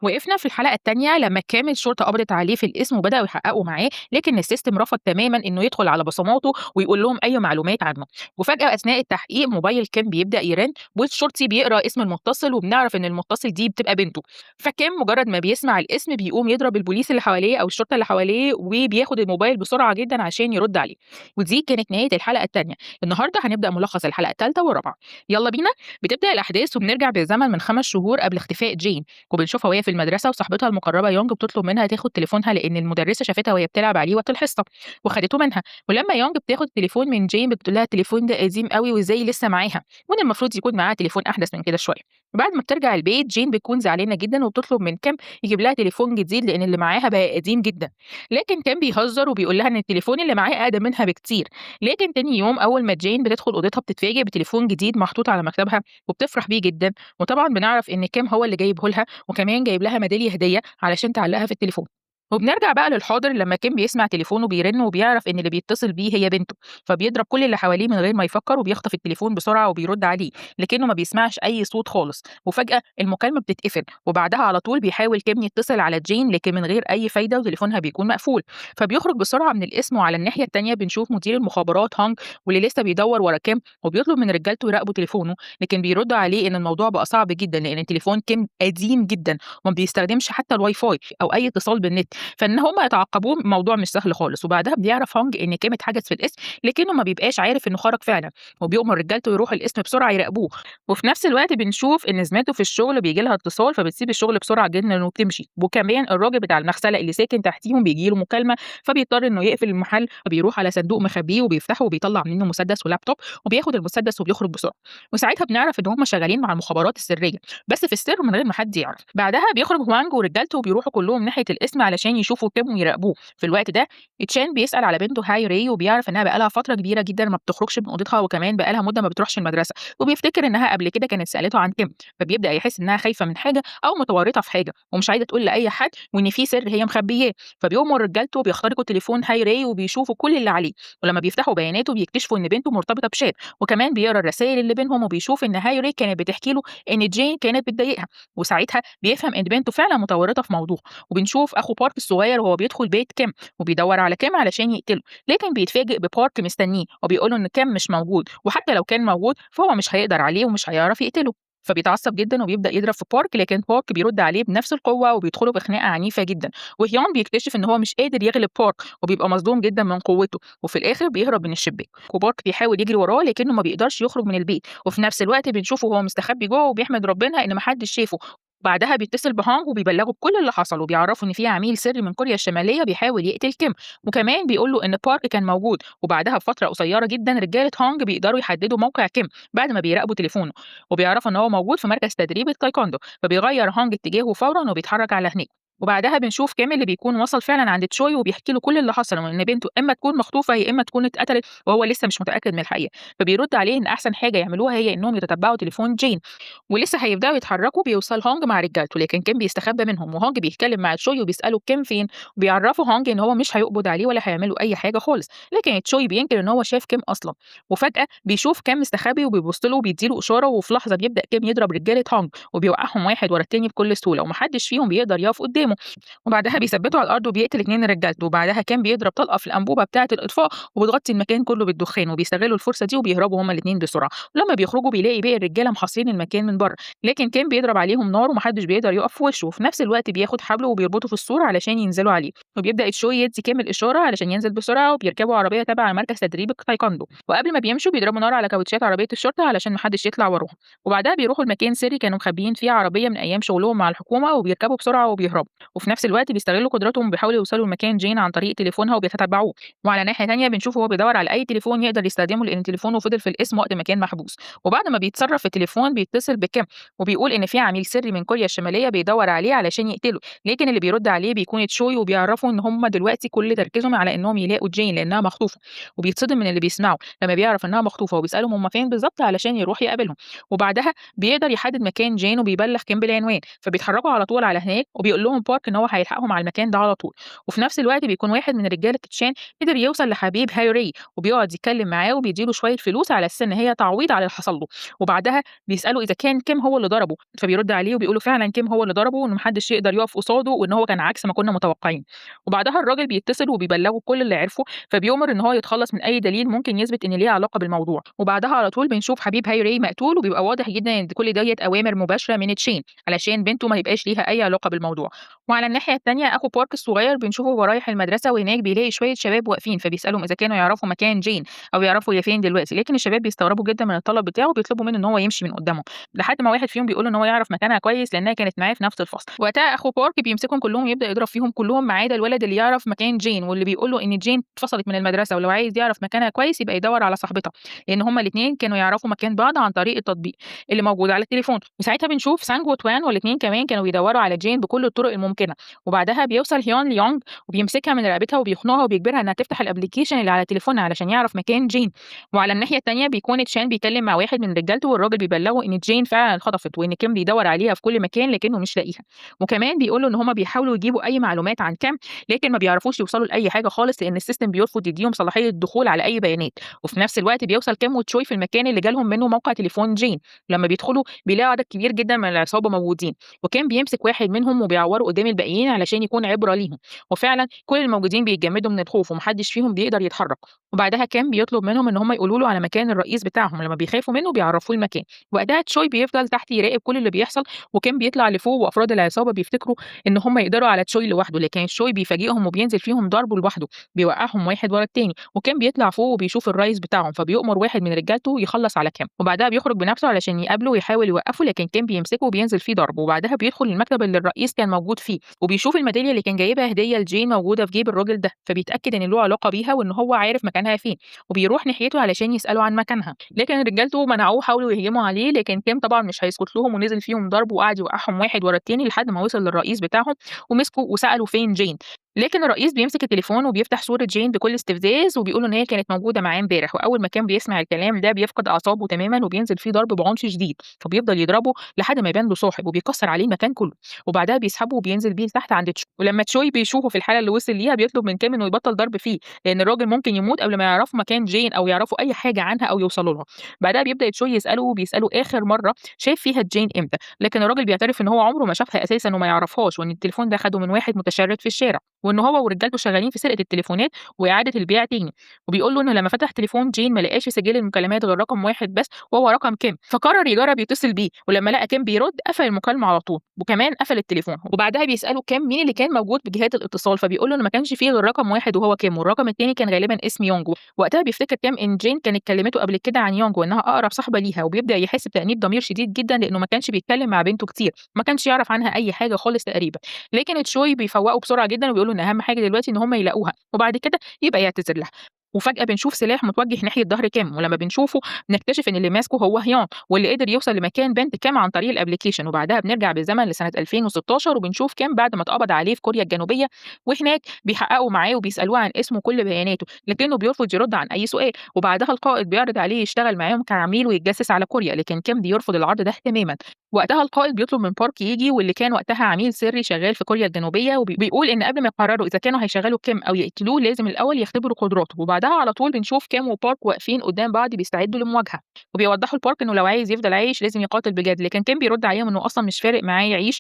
وقفنا في الحلقة التانية لما كام الشرطة قبضت عليه في القسم وبدأوا يحققوا معاه، لكن السيستم رفض تماما إنه يدخل على بصماته ويقول لهم أي معلومات عنه. وفجأة أثناء التحقيق موبايل كام بيبدأ يرن والشرطي بيقرأ اسم المتصل، وبنعرف إن المتصل دي بتبقى بنته. فكام مجرد ما بيسمع الاسم بيقوم يضرب البوليس اللي حواليه أو الشرطة اللي حواليه، وبياخد الموبايل بسرعة جدا عشان يرد عليه. ودي كانت نهاية الحلقة التانية. النهاردة هنبدأ ملخص الحلقة التالتة والرابعة. يلا بينا. بتبدأ الأحداث وبنرجع بالزمن من 5 شهور قبل اختفاء جين، وبنشوفها وهي في المدرسة وصاحبتها المقربة يونج بتطلب منها تاخد تليفونها لأن المدرسة شافتها وهي بتلعب عليه وقت الحصة وخدته منها. ولما يونج بتاخد التليفون من جين بتقول لها التليفون ده قديم قوي وازاي لسه معاها، وان المفروض يكون معاها تليفون احدث من كده شويه. وبعد ما بترجع البيت جين بتكون زعلانه جدا وبتطلب من كام يجيب لها تليفون جديد لان اللي معاها بقى قديم جدا. لكن كان بيهزر وبيقول لها ان التليفون اللي معاه اقدم منها بكتير. لكن تاني يوم اول ما جين بتدخل اوضتها بتتفاجئ بتليفون جديد محطوط على مكتبها وبتفرح بيه جدا. وطبعا بنعرف ان كام هو اللي جايبه لها، وكمان جايب لها ميدالية هدية علشان تعلقها في التليفون. وبنرجع بقى للحاضر لما كان بيسمع تليفونه بيرن وبيعرف ان اللي بيتصل بيه هي بنته. فبيضرب كل اللي حواليه من غير ما يفكر وبيخطف التليفون بسرعه وبيرد عليه، لكنه ما بيسمعش اي صوت خالص. وفجاه المكالمه بتتقفل وبعدها على طول بيحاول كيم يتصل على جين لكن من غير اي فايده وتليفونها بيكون مقفول. فبيخرج بسرعه من القسم، وعلى الناحيه التانيه بنشوف مدير المخابرات هانج واللي لسه بيدور ورا كيم وبيطلب من رجالته يراقبوا تليفونه. لكن بيردوا عليه ان الموضوع بقى صعب جدا لان تليفون كيم قديم جدا وما بيستخدمش حتى الواي فاي او اي اتصال بالنت، فان هم يتعاقبوه الموضوع مش سهل خالص. وبعدها بيعرف هونج ان كيم اتحجز في القسم لكنه ما بيبقاش عارف انه خرج فعلا، وبيؤمر رجالته يروحوا القسم بسرعه يراقبوه. وفي نفس الوقت بنشوف ان زميلته في الشغل بيجي لها اتصال فبتسيب الشغل بسرعه جدا وبتمشي. وكمان الراجل بتاع المغسله اللي ساكن تحتيهم بيجي له مكالمه فبيضطر انه يقفل المحل، فبيروح على صندوق مخبيه وبيفتحه وبيطلع منه مسدس ولابتوب وبياخد المسدس وبيخرج بسرعه. وساعتها بنعرف ان هم شغالين مع المخابرات السريه بس في السر من غير ما حد يعرف. بعدها بيخرج هوانج ورجالته وبيروحوا كلهم ناحيه القسم علشان يشوفوا كيم ويراقبوه. في الوقت ده تشان بيسأل على بنته هاي ري وبيعرف انها بقالها فتره كبيره جدا ما بتخرجش من اوضتها، وكمان بقالها مده ما بتروحش المدرسه. وبيفتكر انها قبل كده كانت سألته عن كيم، فبيبدأ يحس انها خايفه من حاجه او متورطه في حاجه ومش عايزه تقول لاي حد وان في سر هي مخبياه. فبيؤمر رجالته بيخترقوا تليفون هاي ري وبيشوفوا كل اللي عليه. ولما بيفتحوا بياناته بيكتشفوا ان بنته مرتبطه بشاب، وكمان بيقرا الرسائل اللي بينهم وبيشوف ان هاي ري كانت بتحكي له ان جين كانت بتضايقها. وساعتها بيفهم ان بنته فعلا متورطه في موضوع. وبنشوف اخو بارك الصغير وهو بيدخل بيت كيم وبيدور على كيم علشان يقتله، لكن بيتفاجئ ببارك مستنيه وبيقوله ان كيم مش موجود، وحتى لو كان موجود فهو مش هيقدر عليه ومش هيعرف يقتله. فبيتعصب جدا وبيبدا يضرب في بارك، لكن بارك بيرد عليه بنفس القوه وبيدخلوا في خناقه عنيفه جدا. وهيون بيكتشف ان هو مش قادر يغلب بارك وبيبقى مصدوم جدا من قوته، وفي الاخر بيهرب من الشباك. وبارك بيحاول يجري وراه لكنه ما بيقدرش يخرج من البيت، وفي نفس الوقت بنشوفه وهو مستخبي جوه وبيحمد ربنا ان محدش شافه. بعدها بيتصل بهانج وبيبلغه بكل اللي حصل وبيعرفوا ان في عميل سري من كوريا الشماليه بيحاول يقتل كيم. وكمان بيقول له ان بارك كان موجود. وبعدها بفتره قصيره جدا رجاله هانج بيقدروا يحددوا موقع كيم بعد ما بيراقبوا تليفونه، وبيعرفوا ان هو موجود في مركز تدريب التايكوندو. فبيغير هانج اتجاهه فورا وبيتحرك على هناك. وبعدها بنشوف كيم اللي بيكون وصل فعلا عند تشوي وبيحكي له كل اللي حصل وان بنته اما تكون مخطوفه يا اما تكون اتقتلت، وهو لسه مش متاكد من الحقيقه. فبيرد عليه ان احسن حاجه يعملوها هي انهم يتتبعوا تليفون جين. ولسه هيبداوا يتحركوا بيوصل هونج مع رجالته، لكن كيم بيستخبى منهم وهونج بيتكلم مع تشوي وبيساله كيم فين. وبيعرفوا هونج ان هو مش هيقبض عليه ولا هيعملوا اي حاجه خالص، لكن تشوي بينكر ان هو شاف كيم اصلا. وفجاه بيشوف كيم مستخبي وبيبص له وبيديله اشاره، وفي لحظه بيبدا كيم يضرب رجاله هونج وبيوقعهم واحد ورا التاني بكل سهوله ومحدش فيهم بيقدر يقف قدامه. وبعدها بيثبته على الارض وبيقتل اتنين رجالته. وبعدها كيم بيضرب طلقه في الانبوبه بتاعه الاطفاء وبتغطي المكان كله بالدخان، وبيستغلوا الفرصه دي وبيهربوا هما الاثنين بسرعه. ولما بيخرجوا بيلاقي باقي الرجاله محاصرين المكان من بره، لكن كان بيضرب عليهم نار ومحدش بيقدر يقف في وشه. وفي نفس الوقت بياخد حبله وبيربطه في السور علشان ينزلوا عليه. وبيبدا تشوي يدي كامل اشاره علشان ينزل بسرعه، وبيركبوا عربيه تبع مركز تدريب التايكوندو. وقبل ما بيمشوا بيضربوا نار على كاوتشات عربيه الشرطه علشان محدش يطلع وراهم. وبعدها بيروحوا لمكان سري كانوا مخبيين فيه عربيه من ايام شغلهم مع الحكومه، وبيركبوا بسرعه وبيهربوا. وفي نفس الوقت بيستغلوا قدراتهم وبيحاولوا يوصلوا لمكان جين عن طريق تليفونها وبيتتبعوه. وعلى ناحيه تانيه بنشوفه وهو بيدور على اي تليفون يقدر يستخدمه لان تليفونه فضل في القسم وقت ما كان محبوس. وبعد ما بيتصرف في التليفون بيتصل بكيم وبيقول ان في عميل سري من كوريا الشماليه بيدور عليه علشان يقتله، لكن اللي بيرد عليه بيكون تشوي وبيعرفوا ان هم دلوقتي كل تركيزهم على انهم يلاقوا جين لانها مخطوفه. وبيتصدم من اللي بيسمعه لما بيعرف انها مخطوفه وبيسالهم هم فين بالظبط علشان يروح يقابلهم. وبعدها بيقدر يحدد مكان جين وبيبلغ كيم بالعنوان، فبيتحركوا على طول على هناك وبيقول لهم بارك إن هو هيلحقهم على المكان ده على طول. وفي نفس الوقت بيكون واحد من رجالة تشان قدر يوصل لحبيب هاري وبيقعد يتكلم معاه وبيدّي له شوية فلوس على أساس إن هي تعويض على اللي حصل له. وبعدها بيسأله إذا كان كيم هو اللي ضربه، فبيرد عليه وبيقول له فعلًا كيم هو اللي ضربه وإن ما حدش يقدر يقف قصاده وإن هو كان عكس ما كنا متوقعين. وبعدها الراجل بيتصل وبيبلغه كل اللي عرفه، فبيؤمر إن هو يتخلص من أي دليل ممكن يثبت إن ليه علاقة بالموضوع. وبعدها على طول بنشوف حبيب هايري مقتول وبيبقى واضح جدًا إن كل ديّة أوامر مباشرة من تشين علشان بنته ما يبقاش ليها أي علاقة بالموضوع. وعلى الناحية التانية أخو بارك الصغير بنشوفه وهو رايح المدرسة وهناك بيلاقي شوية شباب واقفين، فبيسألهم إذا كانوا يعرفوا مكان جين أو يعرفوا هي فين دلوقتي، لكن الشباب بيستغربوا جدًا من الطلب بتاعه وبيطلبوا منه إن هو يمشي من قدامهم، لحد ما واحد فيهم بيقول له إن هو يعرف مكانها كويس لأنها كانت معاه في نفس الفصل. وقتها أخو بارك بيمسكهم كلهم يبدأ يضرب فيهم كلهم ما عدا الولد اللي يعرف مكان جين، واللي بيقول له إن جين اتفصلت من المدرسة ولو عايز يعرف مكانها كويس يبقى يدوّر على صاحبتها، لأن هُم الاتنين كانوا يعرفوا مكان بعض عن طريق التطبيق اللي موجود على التليفون. وساعتها بنشوف سانج وتوان والاتنين كمان كانوا بيدوّروا على جين بكل الطرق الممكنة. وبعدها بيوصل هيون ليونج وبيمسكها من رقبتها وبيخنقها وبيجبرها إنها تفتح الأبلكيشن اللي على تليفونها علشان يعرف مكان جين. وعلى الناحية التانية بيكون تشان بيتكلم مع واحد من رجالته والراجل بيبلغه إن جين فعلًا اتخطفت وإن كيم بيدوّر عليها في كل مكان لكنه مش لاقيها. وكمان بيقول له إن هُم بيحاولوا يجيبوا أي معلومات عن كيم لكن ما بيعرفوش يوصلوا لأي حاجة خالص لأن السيستم بيرفض يديهم صلاحية الدخول على أي بيانات. وفي نفس الوقت بيوصل كيم وتشوي في المكان اللي جالهم منه موقع تليفون جين. لما بيدخلوا بيلاقوا عدد كبير جدًا من العصابة موجودين، وكان بيمسك واحد منهم وبيعوّره قدام الباقيين علشان يكون عبرة ليهم. وفعلًا كل الموجودين بيتجمدوا من الخوف وما حدش فيهم بيقدر يتحرك. وبعدها كان بيطلب منهم إن هم يقولوا له على مكان الرئيس بتاعهم، لما بيخافوا منه بيعرفوه المكان. وقتها تشوي بيفضل تحت يراقب كل اللي بيحصل، وكان بيطلع لفوق وأفراد العصابة بيفتكروا إن هم يقدروا على تشوي لوحده، لكن تشوي بيفاجئهم وبينزل فيهم ضربه لوحده، بيوقعهم واحد ورا التاني. وكان بيطلع فوق وبيشوف الرئيس بتاعهم فبيؤمر واحد من رجالته يخلص على كام، وبعدها بيخرج بنفسه علشان يقابله ويحاول يوقفه لكن كان بيمسكه وبينزل فيه ضرب. وبعدها بيدخل المكتب اللي الرئيس كان موجود فيه وبيشوف الميدالية اللي كان جايبها هدية لجين موجودة في جيب الراجل ده، فبيتأكد إن له علاقة بيها وإن هو عارف مكانها فين، وبيروح ناحيته علشان يسأله عن مكانها. لكن رجالته منعوه حاولوا يهجموا عليه لكن كيم طبعًا مش هيسكت لهم ونزل فيهم ضرب وقعد يوقعهم واحد ورا التاني لحد ما وصل للرئيس بتاعهم ومسكه وسأله فين جين. لكن الرئيس بيمسك التليفون وبيفتح صورة جين بكل استفزاز وبيقول له إن هي كانت موجودة معاه امبارح، وأول ما كان بيسمع الكلام ده بيفقد أعصابه تمامًا وبينزل فيه ضرب بعنف شديد، فبيفضل يضربه لحد ما يبان له صاحب وبيكسر عليه المكان كله. وبعدها بيسحبه وبينزل بيه لتحت عند ولما تشوي بيشوفه في الحالة اللي وصل ليها بيطلب من كيم إنه يبطل ضرب فيه، لأن الراجل ممكن يموت قبل ما يعرفوا مكان جين أو يعرفوا أي حاجة عنها أو يوصلوا لها. بعدها بيبدأ تشوي يسأله وبيسأله آخر مرة شاف فيها جين إمتى، لكن الراجل بيعترف إن هو عمره ما شافها أساسًا وما يعرفهاش، وإن التليفون ده خده من واحد متشرد في الشارع، وإن هو ورجالته شغالين في سرقة التليفونات وإعادة البيع تاني. وبيقول له إنه لما فتح تليفون جين ما لقاش في سجل المكالمات غير رقم واحد بس وهو رقم كيم، فقرر يجرب يتصل بيه ولما لقى كيم بيرد قفل المكالمة على طول وكمان قفل التليفون. وبعدها بيسأله كيم مين اللي كان موجود بجهات الاتصال، فبيقول له إن ما كانش فيه غير رقم واحد وهو كيم والرقم التاني كان غالبا اسم يونج. وقتها بيفتكر كيم إن جين كانت كلمته قبل كده عن يونج وإنها أقرب صاحبة ليها، وبيبدأ يحس بتأنيب ضمير شديد جدا لأنه ما كانش بيتكلم مع بنته كتير، ما كانش يعرف عنها أي حاجة خالص تقريبا. لكن تشوي بيفوقه بسرعة جدا وبيقول له إن أهم حاجة دلوقتي إن هم يلاقوها وبعد كده يبقى يعتذر لها. وفجأة بنشوف سلاح متوجه ناحية ظهر كام، ولما بنشوفه بنكتشف إن اللي ماسكه هو هيان واللي قدر يوصل لمكان بنت كام عن طريق الابلكيشن. وبعدها بنرجع بالزمن لسنة 2016 وبنشوف كام بعد ما اتقبض عليه في كوريا الجنوبية، وهناك بيحققوا معاه وبيسألوه عن اسمه وكل بياناته لكنه بيرفض يرد عن أي سؤال. وبعدها القائد بيعرض عليه يشتغل معاهم كعميل ويتجسس على كوريا لكن كام بيرفض العرض ده تماما. وقتها القائد بيطلب من بارك ييجي واللي كان وقتها عميل سري شغال في كوريا الجنوبية، وبيقول إن قبل ما يقرروا إذا كانوا هيشغلوا كيم أو يقتلوه لازم الأول يختبروا قدراته. وبعدها على طول بنشوف كيم وبارك واقفين قدام بعض بيستعدوا للمواجهة، وبيوضحوا لبارك إنه لو عايز يفضل عايش لازم يقاتل بجد، لكن كيم بيرد عليهم إنه أصلا مش فارق معاه يعيش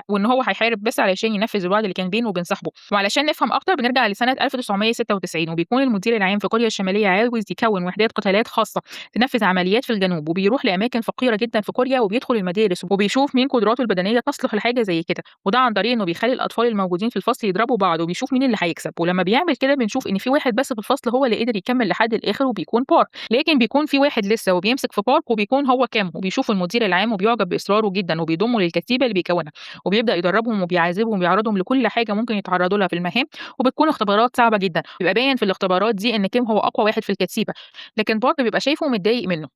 وإن هو هيحارب بس علشان ينفذ الوعد اللي كان بينه وبين صاحبه. وعلشان نفهم أكتر بنرجع لسنة 1996 وبيكون المدير العام في كوريا الشمالية عاوز يكون وحدات قتالات خاصة تنفذ عمليات في الجنوب، وبيروح لأماكن فقيرة جدا في كوريا وبيدخل المدارس وبيشوف مين قدراته البدنية تصلح لحاجة زي كده، وده عن طريق إنه بيخلي الأطفال الموجودين في الفصل يضربوا بعض وبيشوف مين اللي هيكسب. ولما بيعمل كده بنشوف إن في واحد بس في الفصل هو اللي قدر يكمل لحد الآخر وبيكون بارك، لكن بيكون في واحد لسه وبيمسك في بارك وبيكون هو كام، وبيشوف المدير العام وبيعجب بإصراره جدا وبيضمه للكتيبة اللي بيكونها وبيبدأ يدربهم وبيعذبهم وبيعرضهم لكل حاجة ممكن يتعرضوا لها في المهام، وبتكون اختبارات صعبة جدا. بيبقى باين في الاختبارات دي إن كيم هو أقوى واحد في الكتيبة، لكن بارك بيبقى شايفه متضايق منه.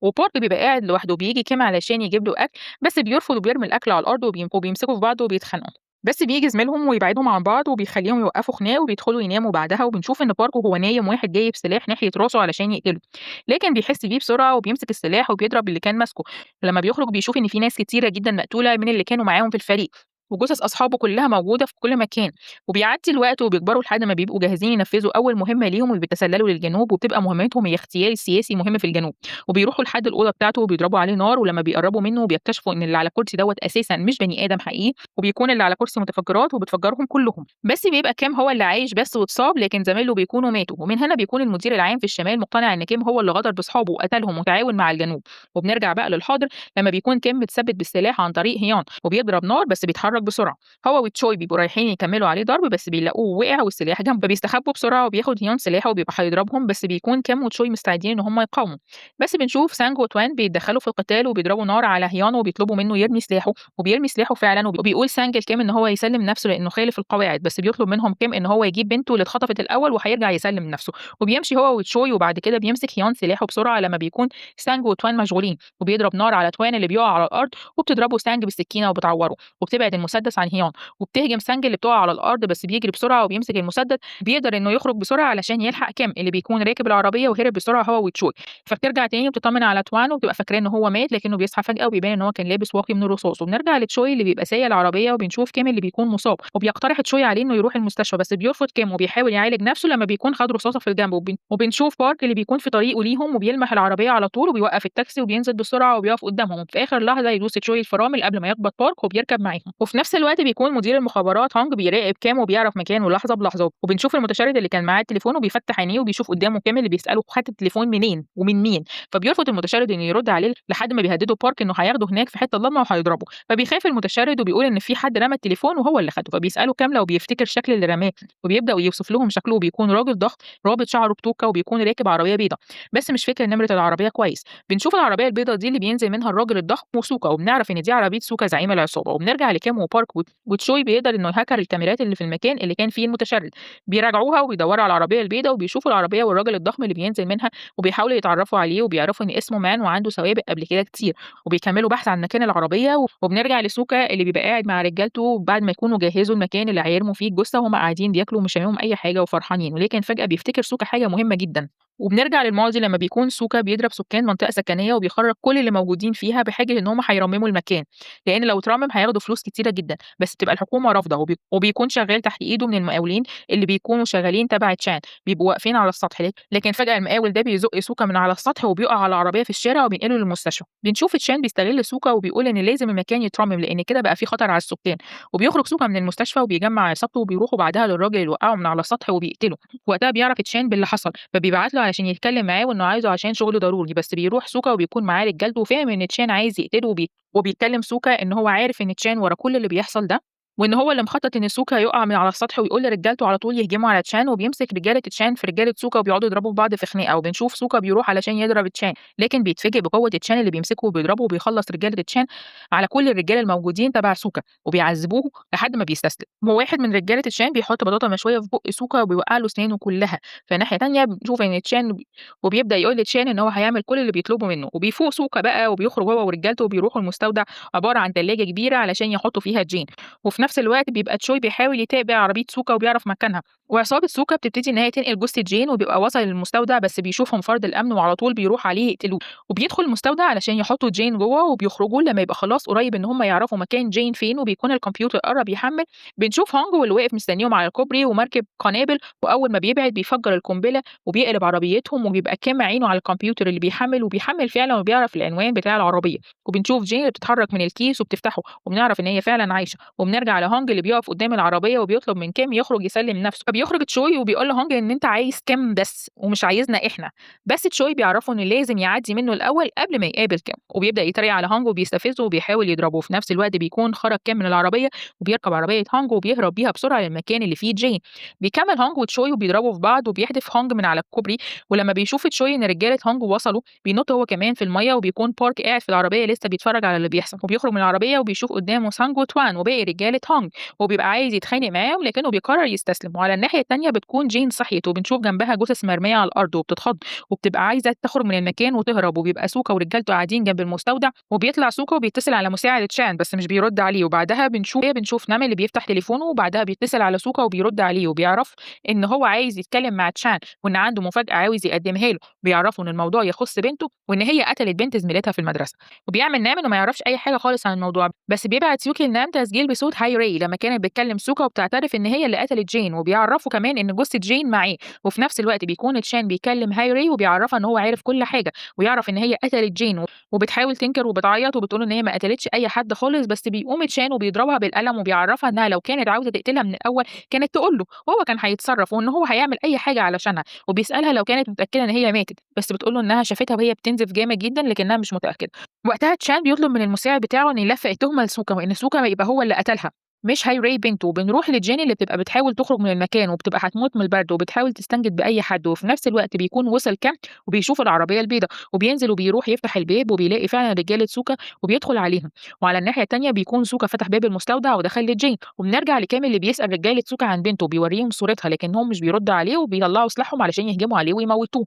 وبارك بيبقى قاعد لوحده بيجي كيم علشان يجيب له أكل بس بيرفض وبيرمي الأكل على الأرض وبيمسكوا في بعض وبيتخانقوا. بس بيجي زميلهم ويبعدهم عن بعض وبيخليهم يوقفوا خناق وبيدخلوا يناموا بعدها، وبنشوف إن بارك وهو نايم واحد جايب سلاح ناحية راسه علشان يقتله، لكن بيحس بيه بسرعة وبيمسك السلاح وبيضرب اللي كان ماسكه. لما بيخرج بيشوف إن في ناس كتيرة جدا مقتولة من اللي كانوا معاهم في الفريق، وجثث أصحابه كلها موجودة في كل مكان، وبيعدي الوقت وبيكبروا لحد ما بيبقوا جاهزين ينفذوا أول مهمة ليهم وبيتسللوا للجنوب، وبتبقى مهمتهم هي اغتيال سياسي مهم في الجنوب، وبيروحوا لحد الأوضة بتاعته وبيضربوا عليه نار، ولما بيقربوا منه بيكتشفوا إن اللي على الكرسي دوّة أساسًا مش بني آدم حقيقي، وبيكون اللي على كرسي متفجرات وبتفجرهم كلهم، بس بيبقى كيم هو اللي عايش بس واتصاب، لكن زمايله بيكونوا ماتوا، ومن هنا بيكون المدير العام في الشمال مقتنع إن كيم هو اللي غدر بصحابه وقتلهم وتعاون مع الجنوب، وبنرجع بقى للحاضر لما بيكون كيم متثبت بالسلاح عن طريق هيان وبيضرب نار بس بيتحرك بسرعة. هو وتشوي بيبقوا رايحين يكمّلوا عليه ضرب، بس بيلاقوه وقع والسلاح جنبه، فبيستخبوا بسرعة وبياخد هيون سلاحه وبيبقى هيضربهم، بس بيكون كام وتشوي مستعدين إن هم يقاوموا، بس بنشوف سانج وتوان بيتدخلوا في القتال وبيضربوا نار على هيون وبيطلبوا منه يرمي سلاحه، وبيرمي سلاحه فعلًا وبيقول سانج لكيم إن هو يسلّم نفسه لإنه خالف القواعد، بس بيطلب منهم كيم إن هو يجيب بنته اللي اتخطفت الأول وهيرجع يسلّم نفسه، وبيمشي هو وتشوي وبعد كده بيمسك هيون سلاحه بسرعة لمّا بيكون سانج وتوان مشغولين، وبيضرب نار على توان اللي بيقع على الأرض، وبتضربه سانج بالسكينة وبتعوّره، وبتبعد المسدس عن هيون. وبتهجم سانج اللي بتقع على الأرض بس بيجري بسرعة وبيمسك المسدس، بيقدر إنه يخرج بسرعة علشان يلحق كيم اللي بيكون راكب العربية وهرب بسرعة هو وتشوي، فبترجع تاني وبتطمن على توان وبتبقى فاكراه إن هو مات لكنه بيصحى فجأة وبيبان إن هو كان لابس واقي من الرصاص، وبنرجع لتشوي اللي بيبقى سايق العربية وبنشوف كيم اللي بيكون مصاب، وبيقترح تشوي عليه إنه يروح المستشفى بس بيرفض كيم وبيحاول يعالج نفسه لما بيكون خد رصاصة في الجنب، وبنشوف بارك اللي بيكون في طريقه ليهم وبيلمح العربية على طول وبيوقف التاكسي وبينزل بسرعة وبيقف قدامهم، وفي آخر لحظة يدوس تشوي الفرامل قبل ما يخبط بارك وبيركب معاهم، وفي نفس الوقت بيكون مدير المخابرات هانج بيراقب كام وبيعرف مكانه لحظة بلحظة، وبنشوف المتشرد اللي كان معاه التليفون وبيفتح عينيه وبيشوف قدامه كام اللي بيسأله خدت التليفون منين ومن مين، فبيرفض المتشرد إنه يرد عليه لحد ما بيهدده بارك إنه هياخده هناك في حتة ضلمة وهيضربه، فبيخاف المتشرد وبيقول إن في حد رمى التليفون وهو اللي خده، فبيسأله كام لو بيفتكر شكل اللي رماه، وبيبدأ يوصف لهم شكله وبيكون راجل ضخم رابط شعره بتوكة وبيكون راكب عربية بيضا، بس مش فاكر نمرة العربية كويس، بنشوف العربية البيضا دي اللي بينزل منها الراجل الضخم وسوكا، وبنعرف إن دي عربية سوكا زعيم العصابة، وبنرجع لكام وبارك وتشوي بيقدر إنه يهكر الكاميرات اللي في المكان اللي كان فيه المتشرد، بيراجعوها وبيدوروا على العربية البيضا وبيشوفوا العربية والراجل الضخم اللي بينزل منها، وبيحاولوا يتعرفوا عليه وبيعرفوا إن اسمه مان وعنده سوابق قبل كده كتير، وبيكملوا بحث عن مكان العربية وبنرجع لسوكا اللي بيبقى قاعد مع رجالته بعد ما يكونوا جهزوا المكان اللي هيرموا فيه الجثة وهُم قاعدين بياكلوا ومش هاممهم أي حاجة وفرحانين، ولكن فجأة بيفتكر سوكا حاجة مهمة جدًا، وبنرجع للماضي لمّا بيكون سوكا بيضرب سكان منطقة سكنية وبيخرّج كل اللي موجودين فيها بحجة إن هُم هيرمموا المكان، لإن لو اترمم هياخدوا فلوس كتيرة جدًا، بس بتبقى الحكومة رافضة وبيكون شغال تحت إيده من المقاولين اللي بيكونوا شغالين تبع تشان، بيبقوا واقفين على السطح لكن فجأة المقاول ده بيزق سوكا من على السطح وبيقع على العربية في الشارع وبينقله للمستشفى، بنشوف تشان بيستغل سوكا وبيقول إن لازم المكان يترمم لإن كده بقى في خطر على السكان، وبيخرج سوكا من المستشفى وبيجمّع عصابته وبيروحوا بعدها للراجل اللي وقعه من على السطح وبيقتله، وقتها بيعرف تشان باللي حصل، فبيبعت له علشان يتكلم معاه وإنه عايزه عشان شغل ضروري، بس بيروح سوكا وبيكون معاه رجالته وفاهم إن تشان عايز يقتله وبيتكلم سوكا إن هو عارف إن تشان ورا كل اللي بيحصل ده، وإن هو اللي مخطط إن سوكا يقع من على السطح ويقول لرجالته على طول يهجموا على تشان، وبيمسك رجالة تشان في رجالة سوكا وبيقعدوا يضربوا في بعض في خناقة، وبنشوف سوكا بيروح علشان يضرب تشان، لكن بيتفاجئ بقوة تشان اللي بيمسكه وبيضربه وبيخلص رجالة تشان على كل الرجالة الموجودين تبع سوكا، وبيعذبوه لحد ما بيستسلم، وواحد من رجالة تشان بيحط بطاطا مشوية في بُق سوكا وبيوقع له أسنانه كلها، فناحية تانية بنشوف إن تشان وبيبدأ يقول لتشان إن هو هيعمل كل اللي بيطلبه منه، وبيفوق سوكا بقى وبيخرج هو ورجالته وبيروحوا المستودع عبارة عن تلاجة كبيرة علشان يحطوا فيها جين، وفي نفس الوقت بيبقى تشوي بيحاول يتابع عربية سوكا وبيعرف مكانها، وعصابة سوكا بتبتدي إن هي تنقل جثة جين وبيبقى وصل للمستودع بس بيشوفهم فرد الأمن وعلى طول بيروح عليه يقتلوه، وبيدخل المستودع علشان يحطوا جين جوه وبيخرجوا لما يبقى خلاص قريب إن هم يعرفوا مكان جين فين وبيكون الكمبيوتر قرب يحمل، بنشوف هونج واللي واقف مستنيهم على الكوبري ومركب قنابل، وأول ما بيبعد بيفجر القنبلة وبيقلب عربيتهم وبيبقى كام عينه على الكمبيوتر اللي بيحمل فعلًا وبيعرف العنوان بتاع العربية، وبنشوف جين اللي بتتحرك من الكيس وبتفتحه وبنعرف إن هي فعلًا عايشة، وبنرجع لهونج اللي بيقف قدام العربية وبيطلب من كيم يخرج يسلم نفسه، فبيخرج تشوي وبيقول لهونج إن أنت عايز كيم بس ومش عايزنا إحنا، بس تشوي بيعرفه إن لازم يعدي منه الأول قبل ما يقابل كيم، وبيبدأ يتريق على هونج وبيستفزه وبيحاول يضربه، وفي نفس الوقت بيكون خرج كيم من العربية وبيركب عربية هونج وبيهرب بيها بسرعة للمكان اللي فيه جين، بيكمل هونج وتشوي وبيضربوا في بعض وبيحدف هونج من على الكوبري، ولما بيشوف تشوي إن رجالة هونج وصلوا بينط هو كمان في المَيّة وبيكون بارك قاعد في العربية لسه بيتفرج على اللي بيحصل، وبيخرج من العربية وبيشوف قدامه سانج وتوان وباقي رجالة هونج، وبيبقى عايز يتخانق معاهم لكنه بيقرر يستسلم، وعلى الناحية التانية بتكون جين صحيت وبنشوف جنبها جثث مرمية على الأرض وبتتخض وبتبقى عايزة تخرج من المكان وتهرب، وبيبقى سوكا ورجالته قاعدين جنب المستودع، وبيطلع سوكا وبيتصل على مساعد تشان بس مش بيرد عليه، وبعدها بنشوف نمل اللي بيفتح تليفونه وبعدها بيتصل على سوكا وبيرد عليه وبيعرف إن هو عايز يتكلم مع تشان وإن عنده مفاجأة عاوز يقدمها له، بيعرفوا إن الموضوع يخص بنته وإن هي قتلت بنت زميلتها في المدرسة. وبيعمل نام إنه ما يعرفش أي حاجة خالص عن الموضوع، بس بيبعت يوكي لنام تسجيل بصوت هاي راي لما كانت بتكلم سوكا وبتعترف إن هي اللي قتلت جين، وبيعرفوا كمان إن جثة جين معاه. وفي نفس الوقت بيكون تشان بيكلم هاي راي وبيعرفها إن هو عارف كل حاجة ويعرف إن هي قتلت جين، وبتحاول تنكر وبتعيط وبتقول إن هي ما قتلتش أي حد خالص، بس بيقوم تشان وبيضربها بالقلم وبيعرفها إنها لو كانت عاوزة تقتلها من الأول كانت تقول له وهو كان هيتصرف وإن هو هيعمل أي حاجة علشانها، وبيسألها لو كانت متأكدة إن هي ماتت، بس بتقول له إنها شافتها وهي بتنزف جامد جدًا لكنها مش متأكدة. وقتها تشان بيطلب من المساعد بتاعه إن يلفق التهمة لسوكا وإن سوكا يبقى هو اللي قتلها مش هاي راي بنته، وبنروح لجيني اللي بتبقى بتحاول تخرج من المكان وبتبقى هتموت من البرد وبتحاول تستنجد بأي حد، وفي نفس الوقت بيكون وصل كامب وبيشوف العربية البيضا وبينزل وبيروح يفتح الباب وبيلاقي فعلًا رجالة سوكا وبيدخل عليهم، وعلى الناحية التانية بيكون سوكا فتح باب المستودع ودخل لجين، وبنرجع لكامل اللي بيسأل رجالة سوكا عن بنته وبيوريهم صورتها لكنهم مش بيردوا عليه وبيطلعوا سلاحهم علشان يهجموا عليه ويموتوه.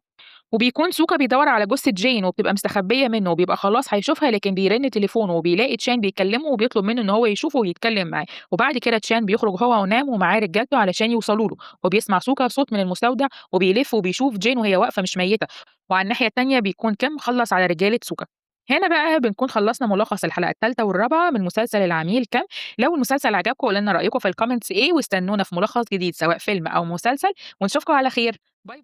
وبيكون سوكا بيدوّر على جثة جين وبتبقى مستخبية منه وبيبقى خلاص هيشوفها لكن بيرن تليفونه وبيلاقي تشان بيكلمه وبيطلب منه إن هو يشوفه ويتكلم معاه، وبعد كده تشان بيخرج هو ونام ومعاه رجالته علشان يوصلوا له، وبيسمع سوكا صوت من المستودع وبيلف وبيشوف جين وهي واقفة مش ميتة، وعلى الناحية التانية بيكون كيم خلّص على رجالة سوكا. هنا بقى بنكون خلّصنا ملخص الحلقة التالتة والرابعة من مسلسل العميل كام. لو المسلسل عجبكم قولوا لنا رأيكم في الكومنتس إيه واستنونا في ملخص جديد سواء فيلم أو مسلسل ونشوفكم على خير. باي.